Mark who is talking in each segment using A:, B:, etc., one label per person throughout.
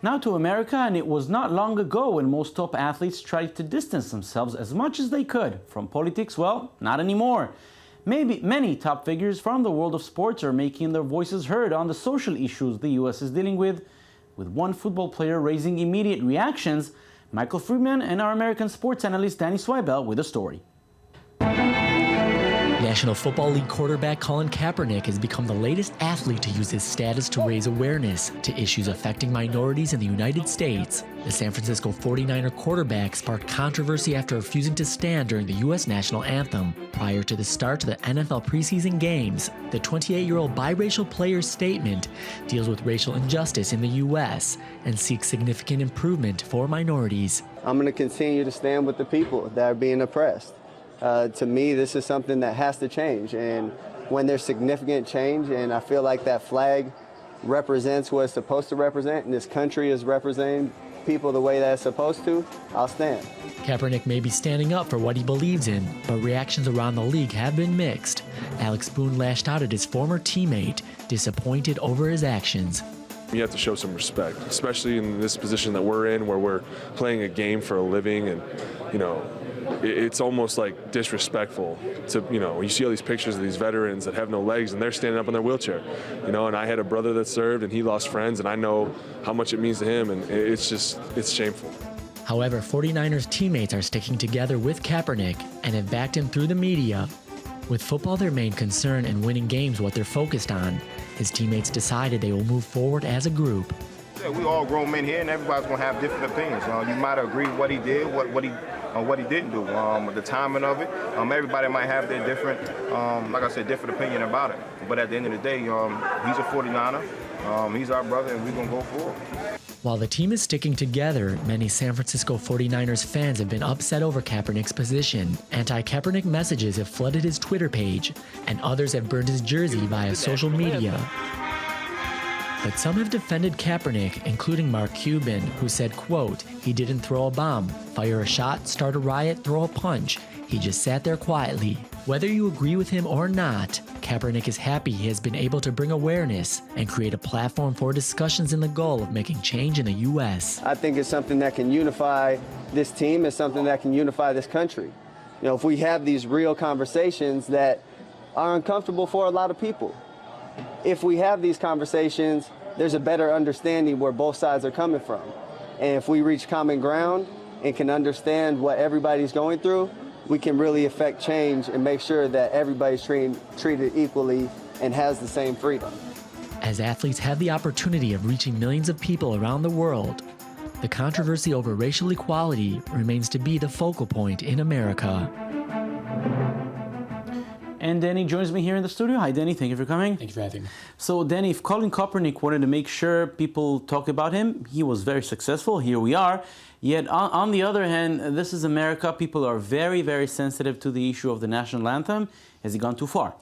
A: Now to America, and it was not long ago when most top athletes tried to distance themselves as much as they could from politics. Well, not anymore. Maybe many top figures from the world of sports are making their voices heard on the social issues the U.S. is dealing with one football player raising immediate reactions. Michael Friedman and our American sports analyst Danny Swibel with a story.
B: National Football League quarterback Colin Kaepernick has become the latest athlete to use his status to raise awareness to issues affecting minorities in the United States. The San Francisco 49er quarterback sparked controversy after refusing to stand during the U.S. national anthem prior to the start of the NFL preseason games. The 28-year-old biracial player's statement deals with racial injustice in the U.S. and seeks significant improvement for minorities.
C: I'm going to continue to stand with the people that are being oppressed. To me, this is something that has to change, and when there's significant change, and I feel like that flag represents what it's supposed to represent, and this country is representing people the way that it's supposed to, I'll stand.
B: Kaepernick may be standing up for what he believes in, but reactions around the league have been mixed. Alex Boone lashed out at his former teammate, disappointed over his actions.
D: You have to show some respect, especially in this position that we're in, where we're playing a game for a living, and it's almost like disrespectful to, when you see all these pictures of these veterans that have no legs and they're standing up in their wheelchair, and I had a brother that served and he lost friends, and I know how much it means to him, and it's shameful.
B: However, 49ers teammates are sticking together with Kaepernick and have backed him through the media. With football their main concern and winning games what they're focused on, his teammates decided they will move forward as a group.
E: Yeah, we all grown men here, and everybody's going to have different opinions. You might agree with what he did, what he didn't do, the timing of it. Everybody might have their different, like I said, different opinion about it. But at the end of the day, he's a 49er. He's our brother, and we're going to go forward.
B: While the team is sticking together, many San Francisco 49ers fans have been upset over Kaepernick's position. Anti-Kaepernick messages have flooded his Twitter page, and others have burned his jersey via social media. But some have defended Kaepernick, including Mark Cuban, who said, quote, "He didn't throw a bomb, fire a shot, start a riot, throw a punch. He just sat there quietly." Whether you agree with him or not, Kaepernick is happy he has been able to bring awareness and create a platform for discussions in the goal of making change in the U.S.
C: I think it's something that can unify this team. It's something that can unify this country. If we have these real conversations that are uncomfortable for a lot of people, if we have these conversations, there's a better understanding where both sides are coming from. And if we reach common ground and can understand what everybody's going through, we can really affect change and make sure that everybody's treated equally and has the same freedom.
B: As athletes have the opportunity of reaching millions of people around the world, the controversy over racial equality remains to be the focal point in America.
A: And Danny joins me here in the studio. Hi, Danny. Thank you for coming.
F: Thank you for having me.
A: So, Danny, if Colin Kaepernick wanted to make sure people talk about him, he was very successful. Here we are. Yet, on the other hand, this is America. People are very, very sensitive to the issue of the national anthem. Has he gone too far?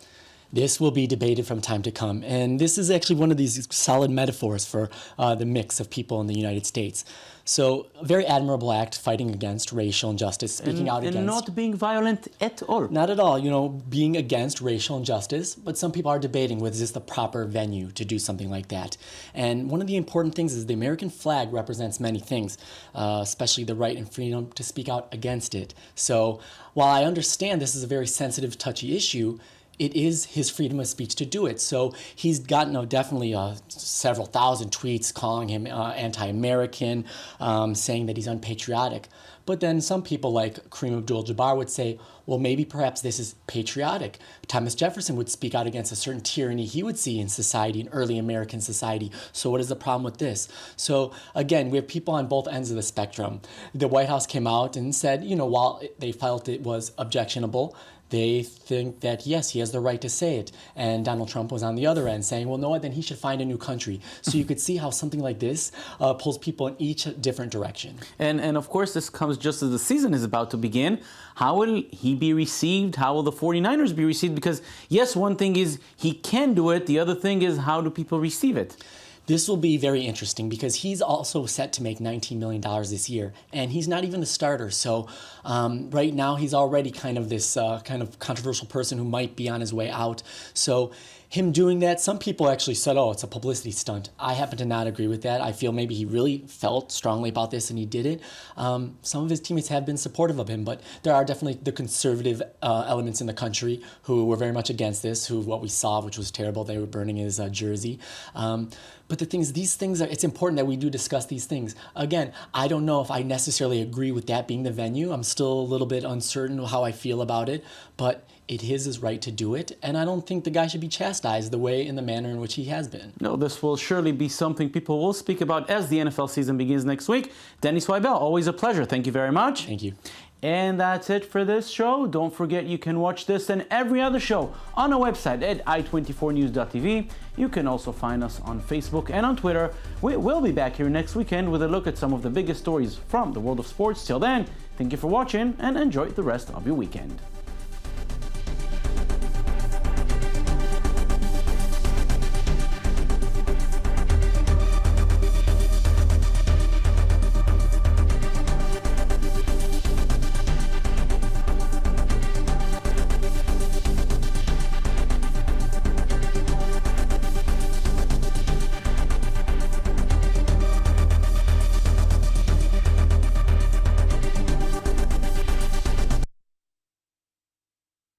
F: This will be debated from time to come. And this is actually one of these solid metaphors for the mix of people in the United States. So a very admirable act fighting against racial injustice, speaking out against...
A: And not being violent at all.
F: Not at all, being against racial injustice. But some people are debating whether this is the proper venue to do something like that. And one of the important things is the American flag represents many things, especially the right and freedom to speak out against it. So while I understand this is a very sensitive, touchy issue, it is his freedom of speech to do it. So he's gotten definitely several thousand tweets calling him anti-American, saying that he's unpatriotic. But then some people like Kareem Abdul-Jabbar would say, well, maybe perhaps this is patriotic. Thomas Jefferson would speak out against a certain tyranny he would see in society, in early American society. So what is the problem with this? So again, we have people on both ends of the spectrum. The White House came out and said, while they felt it was objectionable, they think that, yes, he has the right to say it. And Donald Trump was on the other end saying, well, no, then he should find a new country. So you could see how something like this pulls people in each different direction.
A: And of course, this comes just as the season is about to begin. How will he be received? How will the 49ers be received? Because, yes, one thing is he can do it. The other thing is, how do people receive it?
F: This will be very interesting because he's also set to make $19 million this year, and he's not even the starter. So right now he's already kind of this kind of controversial person who might be on his way out. So him doing that, some people actually said, oh, it's a publicity stunt. I happen to not agree with that. I feel maybe he really felt strongly about this and he did it. Some of his teammates have been supportive of him, but there are definitely the conservative elements in the country who were very much against this, who what we saw, which was terrible, they were burning his jersey. But the thing is, these things it's important that we do discuss these things. Again, I don't know if I necessarily agree with that being the venue. I'm still a little bit uncertain how I feel about it, but it is his right to do it, and I don't think the guy should be chastised the way in the manner in which he has been.
A: No, this will surely be something people will speak about as the NFL season begins next week. Dennis Weibel, always a pleasure. Thank you very much.
F: Thank you.
A: And that's it for this show. Don't forget you can watch this and every other show on our website at i24news.tv. You can also find us on Facebook and on Twitter. We will be back here next weekend with a look at some of the biggest stories from the world of sports. Till then, thank you for watching and enjoy the rest of your weekend.